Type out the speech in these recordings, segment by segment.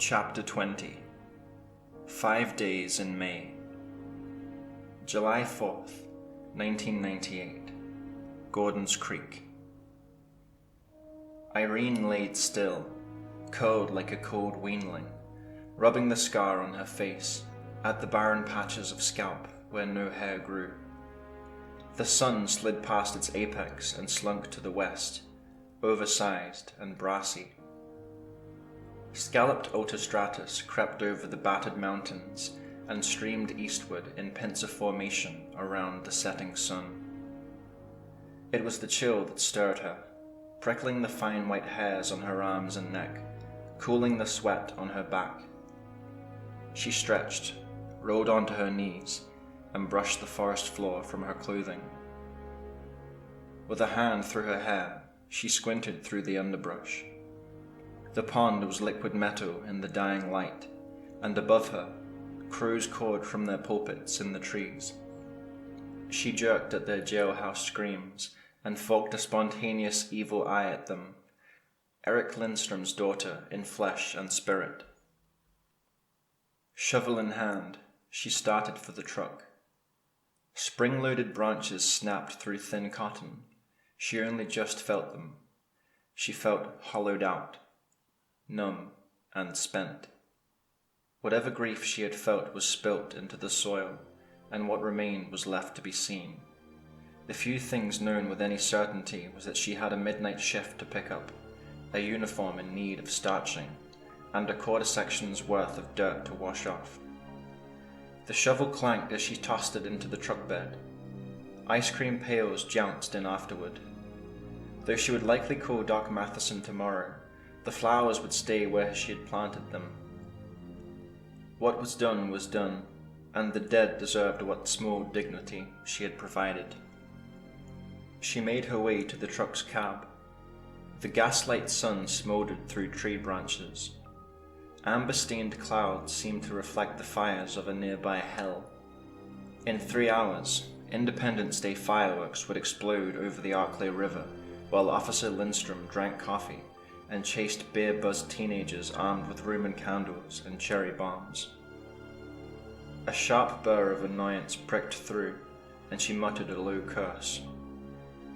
Chapter 20 5 Days in May. July 4th, 1998. Gordon's Creek. Irene laid still, curled like a cold weanling, rubbing the scar on her face at the barren patches of scalp where no hair grew. The sun slid past its apex and slunk to the west, oversized and brassy. Scalloped altostratus crept over the battered mountains and streamed eastward in pincer formation around the setting sun. It was the chill that stirred her, prickling the fine white hairs on her arms and neck, cooling the sweat on her back. She stretched, rolled onto her knees, and brushed the forest floor from her clothing. With a hand through her hair, she squinted through the underbrush. The pond was liquid metal in the dying light, and above her, crows cawed from their pulpits in the trees. She jerked at their jailhouse screams and forked a spontaneous evil eye at them, Eric Lindstrom's daughter in flesh and spirit. Shovel in hand, she started for the truck. Spring-loaded branches snapped through thin cotton. She only just felt them. She felt hollowed out, numb and spent. Whatever grief she had felt was spilt into the soil, and what remained was left to be seen. The few things known with any certainty was that she had a midnight shift to pick up, a uniform in need of starching, and a quarter section's worth of dirt to wash off. The shovel clanked as she tossed it into the truck bed. Ice cream pails jounced in afterward. Though she would likely call Doc Matheson tomorrow, the flowers would stay where she had planted them. What was done, and the dead deserved what small dignity she had provided. She made her way to the truck's cab. The gaslight sun smoldered through tree branches. Amber-stained clouds seemed to reflect the fires of a nearby hell. In 3 hours, Independence Day fireworks would explode over the Arklay River, while Officer Lindstrom drank coffee and chased beer-buzzed teenagers armed with Roman candles and cherry bombs. A sharp burr of annoyance pricked through, and she muttered a low curse.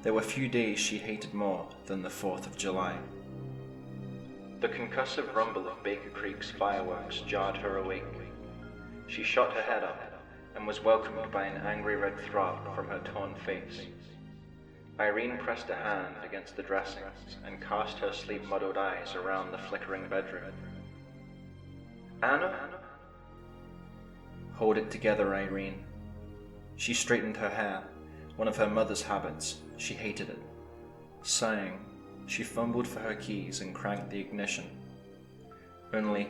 There were few days she hated more than the 4th of July. The concussive rumble of Baker Creek's fireworks jarred her awake. She shot her head up and was welcomed by an angry red throb from her torn face. Irene pressed a hand against the dressings and cast her sleep-muddled eyes around the flickering bedroom. Anna? Hold it together, Irene. She straightened her hair, one of her mother's habits. She hated it. Sighing, she fumbled for her keys and cranked the ignition. Only,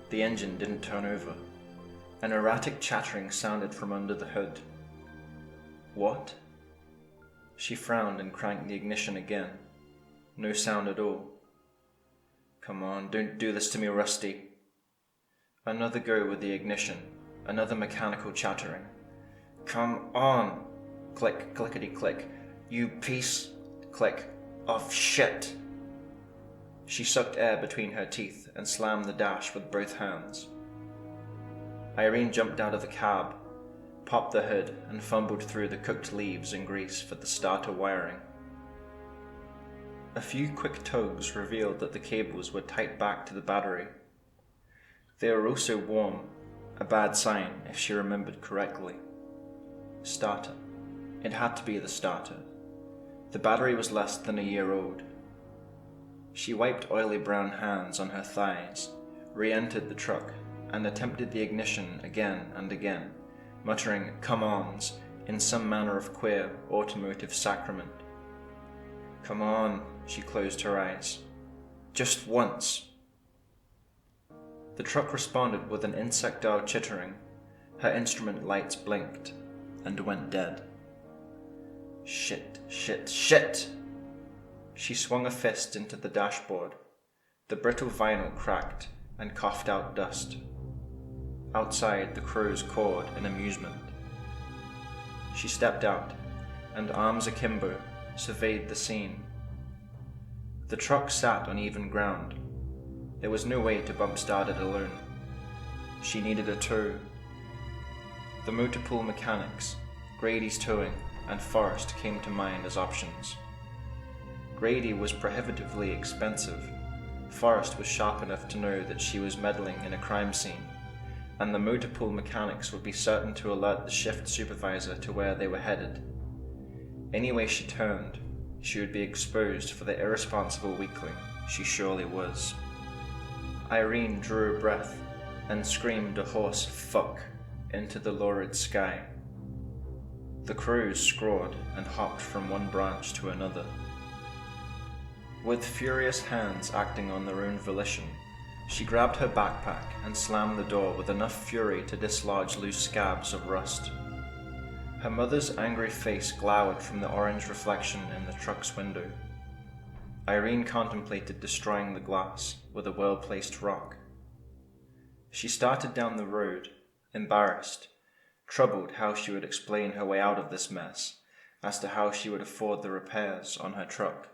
the engine didn't turn over. An erratic chattering sounded from under the hood. What? She frowned and cranked the ignition again. No sound at all. Come on, don't do this to me, Rusty. Another go with the ignition, another mechanical chattering. Come on! Click, clickety-click. You piece, click, of shit! She sucked air between her teeth and slammed the dash with both hands. Irene jumped out of the cab, popped the hood, and fumbled through the cooked leaves and grease for the starter wiring. A few quick tugs revealed that the cables were tight back to the battery. They were also warm, a bad sign if she remembered correctly. Starter. It had to be the starter. The battery was less than a year old. She wiped oily brown hands on her thighs, re-entered the truck, and attempted the ignition again and again, muttering come-ons in some manner of queer automotive sacrament. Come on, she closed her eyes. Just once. The truck responded with an insectile chittering. Her instrument lights blinked and went dead. Shit, shit, shit! She swung a fist into the dashboard. The brittle vinyl cracked and coughed out dust. Outside, the crows cawed in amusement. She stepped out, and arms akimbo, surveyed the scene. The truck sat on even ground. There was no way to bump-start it alone. She needed a tow. The motor pool mechanics, Grady's towing, and Forrest came to mind as options. Grady was prohibitively expensive. Forrest was sharp enough to know that she was meddling in a crime scene, and the motor pool mechanics would be certain to alert the shift supervisor to where they were headed. Any way she turned, she would be exposed for the irresponsible weakling she surely was. Irene drew a breath and screamed a hoarse "fuck" into the lurid sky. The crows scrawled and hopped from one branch to another. With furious hands acting on their own volition, she grabbed her backpack and slammed the door with enough fury to dislodge loose scabs of rust. Her mother's angry face glowered from the orange reflection in the truck's window. Irene contemplated destroying the glass with a well-placed rock. She started down the road, embarrassed, troubled how she would explain her way out of this mess, as to how she would afford the repairs on her truck.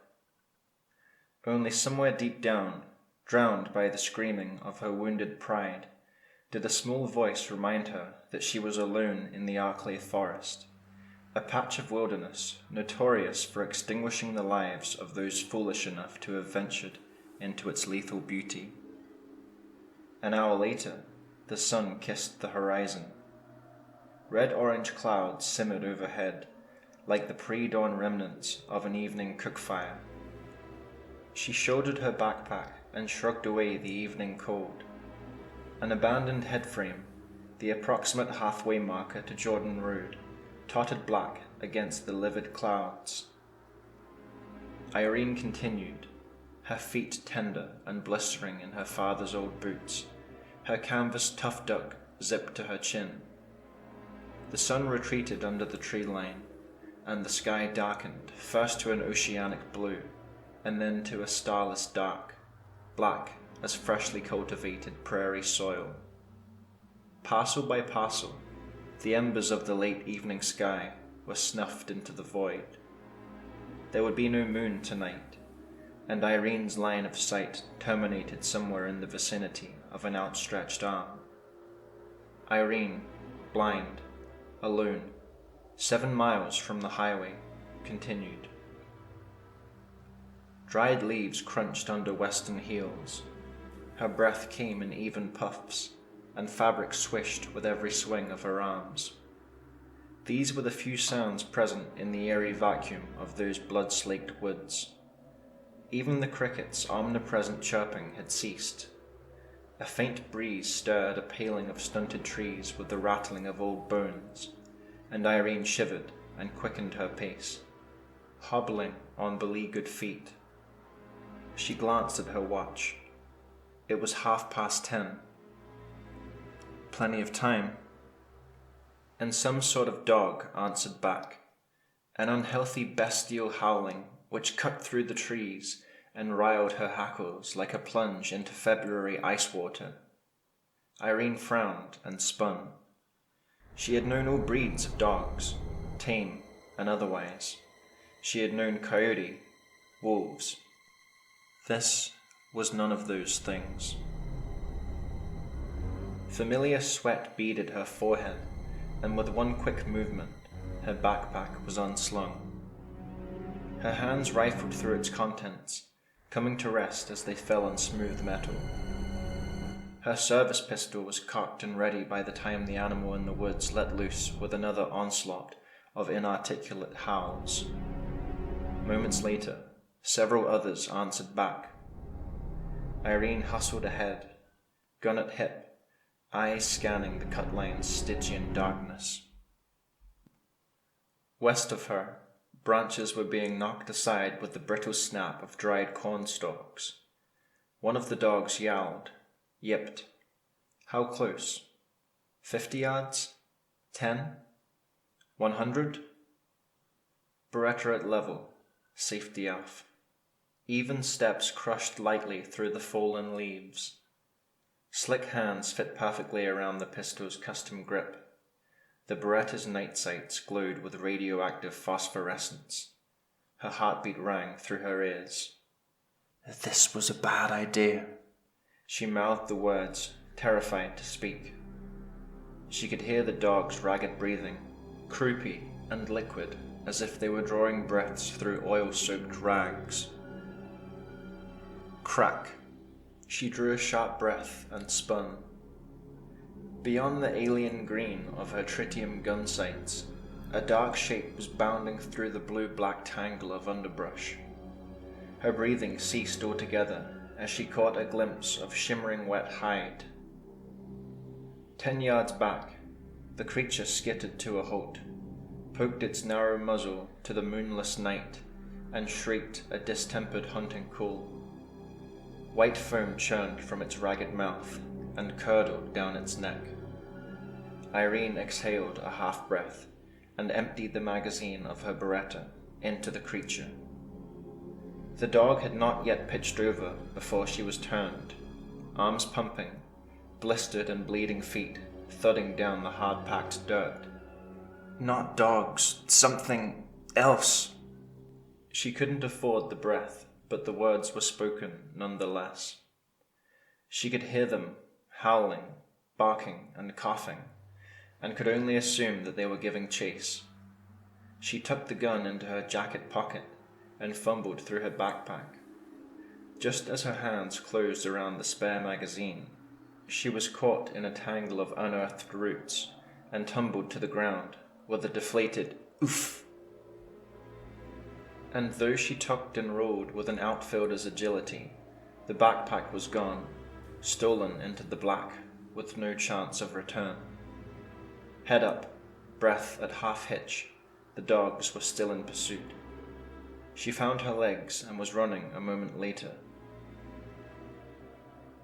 Only somewhere deep down, drowned by the screaming of her wounded pride, did a small voice remind her that she was alone in the Arklay forest, a patch of wilderness notorious for extinguishing the lives of those foolish enough to have ventured into its lethal beauty. An hour later, the sun kissed the horizon. Red-orange clouds simmered overhead, like the pre-dawn remnants of an evening cook-fire. She shouldered her backpack and shrugged away the evening cold. An abandoned headframe, the approximate halfway marker to Jordan Road, tottered black against the livid clouds. Irene continued, her feet tender and blistering in her father's old boots, her canvas tough duck zipped to her chin. The sun retreated under the tree line, and the sky darkened, first to an oceanic blue, and then to a starless dark, black as freshly cultivated prairie soil. Parcel by parcel, the embers of the late evening sky were snuffed into the void. There would be no moon tonight, and Irene's line of sight terminated somewhere in the vicinity of an outstretched arm. Irene, blind, alone, 7 miles from the highway, continued. Dried leaves crunched under western heels. Her breath came in even puffs, and fabric swished with every swing of her arms. These were the few sounds present in the eerie vacuum of those blood-slaked woods. Even the crickets' omnipresent chirping had ceased. A faint breeze stirred a paling of stunted trees with the rattling of old bones, and Irene shivered and quickened her pace, hobbling on beleaguered feet. She glanced at her watch. It was 10:30. Plenty of time. And some sort of dog answered back, an unhealthy bestial howling which cut through the trees and riled her hackles like a plunge into February ice water. Irene frowned and spun. She had known all breeds of dogs, tame and otherwise. She had known coyote, wolves. This was none of those things. Familiar sweat beaded her forehead, and with one quick movement, her backpack was unslung. Her hands rifled through its contents, coming to rest as they fell on smooth metal. Her service pistol was cocked and ready by the time the animal in the woods let loose with another onslaught of inarticulate howls. Moments later, several others answered back. Irene hustled ahead, gun at hip, eyes scanning the cut line's Stygian darkness. West of her, branches were being knocked aside with the brittle snap of dried corn stalks. One of the dogs yowled, yipped. How close? 50 yards? 10? 100? Beretta at level, safety off. Even steps crushed lightly through the fallen leaves. Slick hands fit perfectly around the pistol's custom grip. The Beretta's night sights glowed with radioactive phosphorescence. Her heartbeat rang through her ears. This was a bad idea. She mouthed the words, terrified to speak. She could hear the dog's ragged breathing, croupy and liquid, as if they were drawing breaths through oil-soaked rags. Crack. She drew a sharp breath and spun. Beyond the alien green of her tritium gun sights, a dark shape was bounding through the blue-black tangle of underbrush. Her breathing ceased altogether as she caught a glimpse of shimmering wet hide. 10 yards back, the creature skittered to a halt, poked its narrow muzzle to the moonless night, and shrieked a distempered hunting call. White foam churned from its ragged mouth and curdled down its neck. Irene exhaled a half-breath and emptied the magazine of her Beretta into the creature. The dog had not yet pitched over before she was turned, arms pumping, blistered and bleeding feet thudding down the hard-packed dirt. Not dogs, something else. She couldn't afford the breath, but the words were spoken nonetheless. She could hear them howling, barking, and coughing, and could only assume that they were giving chase. She tucked the gun into her jacket pocket and fumbled through her backpack. Just as her hands closed around the spare magazine, she was caught in a tangle of unearthed roots and tumbled to the ground with a deflated oof. And though she tucked and rolled with an outfielder's agility, the backpack was gone, stolen into the black with no chance of return. Head up, breath at half-hitch, the dogs were still in pursuit. She found her legs and was running a moment later.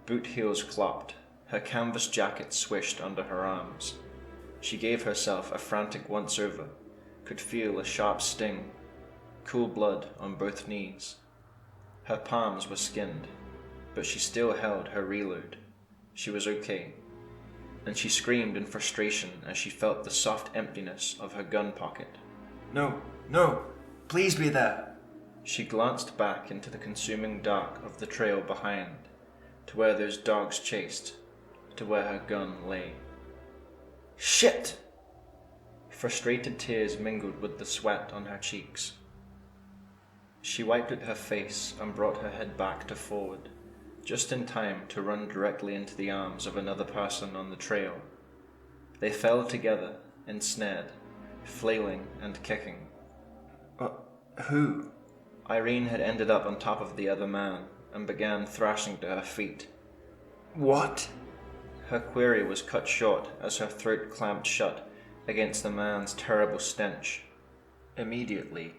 Boot heels clopped, her canvas jacket swished under her arms. She gave herself a frantic once-over, could feel a sharp sting, cool blood on both knees. Her palms were skinned, but she still held her reload. She was okay, and she screamed in frustration as she felt the soft emptiness of her gun pocket. No, no, please be there! She glanced back into the consuming dark of the trail behind, to where those dogs chased, to where her gun lay. Shit! Frustrated tears mingled with the sweat on her cheeks. She wiped at her face and brought her head back to forward, just in time to run directly into the arms of another person on the trail. They fell together, ensnared, flailing and kicking. Who? Irene had ended up on top of the other man and began thrashing to her feet. What? Her query was cut short as her throat clamped shut against the man's terrible stench. Immediately,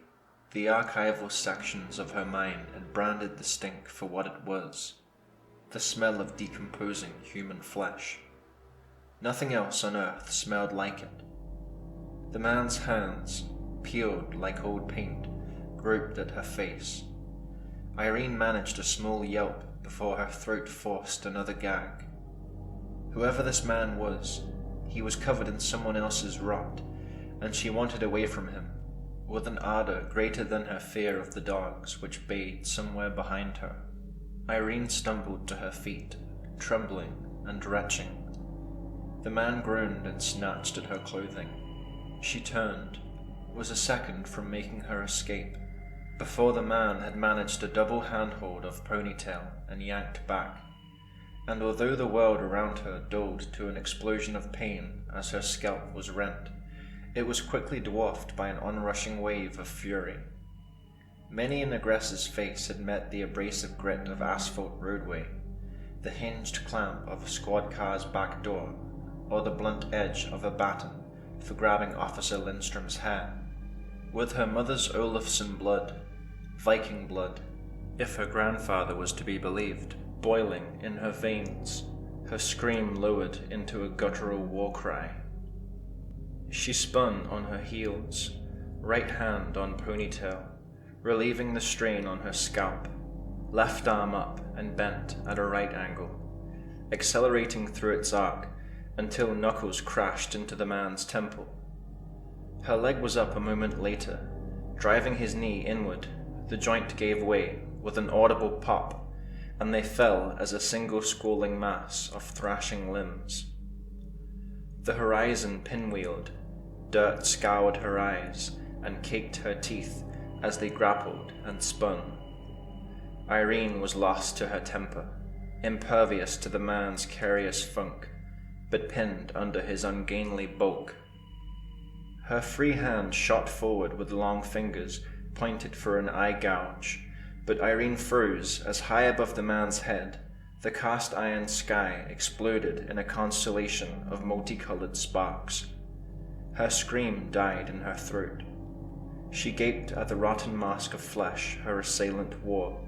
the archival sections of her mind had branded the stink for what it was, the smell of decomposing human flesh. Nothing else on earth smelled like it. The man's hands, peeled like old paint, groped at her face. Irene managed a small yelp before her throat forced another gag. Whoever this man was, he was covered in someone else's rot, and she wanted away from him, with an ardor greater than her fear of the dogs which bayed somewhere behind her. Irene stumbled to her feet, trembling and retching. The man groaned and snatched at her clothing. She turned, was a second from making her escape, before the man had managed a double handhold of Ponytail and yanked back, and although the world around her dulled to an explosion of pain as her scalp was rent, it was quickly dwarfed by an onrushing wave of fury. Many an aggressor's face had met the abrasive grit of asphalt roadway, the hinged clamp of a squad car's back door, or the blunt edge of a baton for grabbing Officer Lindstrom's hair. With her mother's Olafsson blood, Viking blood, if her grandfather was to be believed, boiling in her veins, her scream lowered into a guttural war cry. She spun on her heels, right hand on Ponytail, relieving the strain on her scalp, left arm up and bent at a right angle, accelerating through its arc until knuckles crashed into the man's temple. Her leg was up a moment later. Driving his knee inward, the joint gave way with an audible pop, and they fell as a single squalling mass of thrashing limbs. The horizon pinwheeled, dirt scoured her eyes and caked her teeth as they grappled and spun. Irene was lost to her temper, impervious to the man's curious funk, but pinned under his ungainly bulk. Her free hand shot forward with long fingers pointed for an eye gouge, but Irene froze as high above the man's head, the cast iron sky exploded in a constellation of multicolored sparks. Her scream died in her throat. She gaped at the rotten mask of flesh her assailant wore,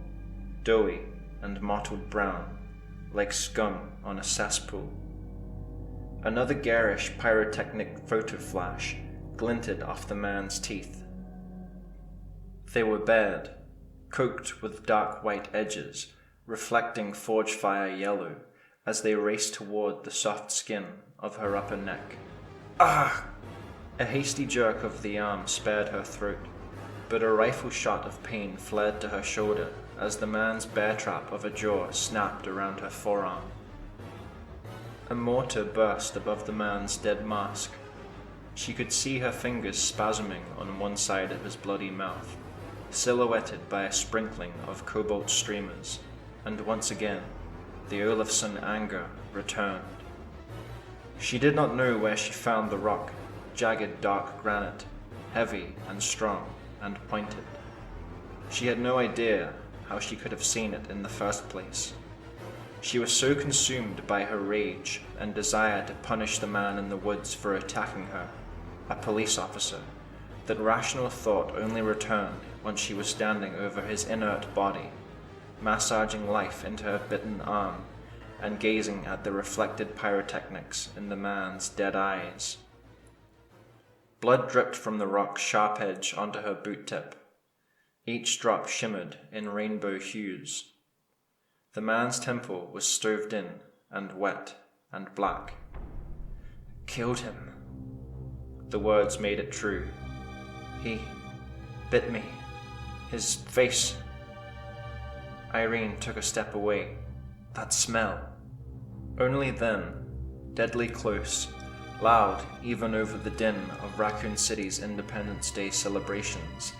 doughy and mottled brown, like scum on a cesspool. Another garish pyrotechnic photo flash glinted off the man's teeth. They were bared, cooked with dark white edges, reflecting forge fire yellow as they raced toward the soft skin of her upper neck. Ah! A hasty jerk of the arm spared her throat, but a rifle shot of pain flared to her shoulder as the man's bear trap of a jaw snapped around her forearm. A mortar burst above the man's dead mask. She could see her fingers spasming on one side of his bloody mouth, silhouetted by a sprinkling of cobalt streamers, and once again, the Olafsson anger returned. She did not know where she found the rock, jagged dark granite, heavy and strong and pointed. She had no idea how she could have seen it in the first place. She was so consumed by her rage and desire to punish the man in the woods for attacking her, a police officer, that rational thought only returned once she was standing over his inert body, massaging life into her bitten arm and gazing at the reflected pyrotechnics in the man's dead eyes. Blood dripped from the rock's sharp edge onto her boot tip. Each drop shimmered in rainbow hues. The man's temple was stoved in and wet and black. Killed him. The words made it true. He bit me. His face. Irene took a step away. That smell. Only then, deadly close, loud even over the din of Raccoon City's Independence Day celebrations,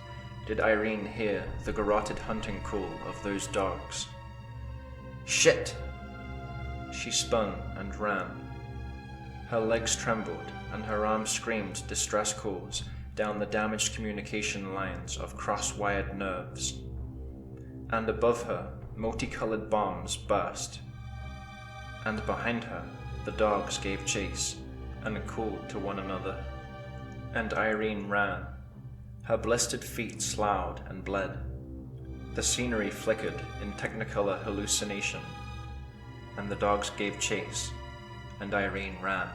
did Irene hear the garroted hunting call of those dogs. Shit! She spun and ran. Her legs trembled and her arms screamed distress calls down the damaged communication lines of cross-wired nerves. And above her, multicolored bombs burst. And behind her, the dogs gave chase and called to one another. And Irene ran. Her blistered feet sloughed and bled. The scenery flickered in technicolor hallucination. And the dogs gave chase, and Irene ran.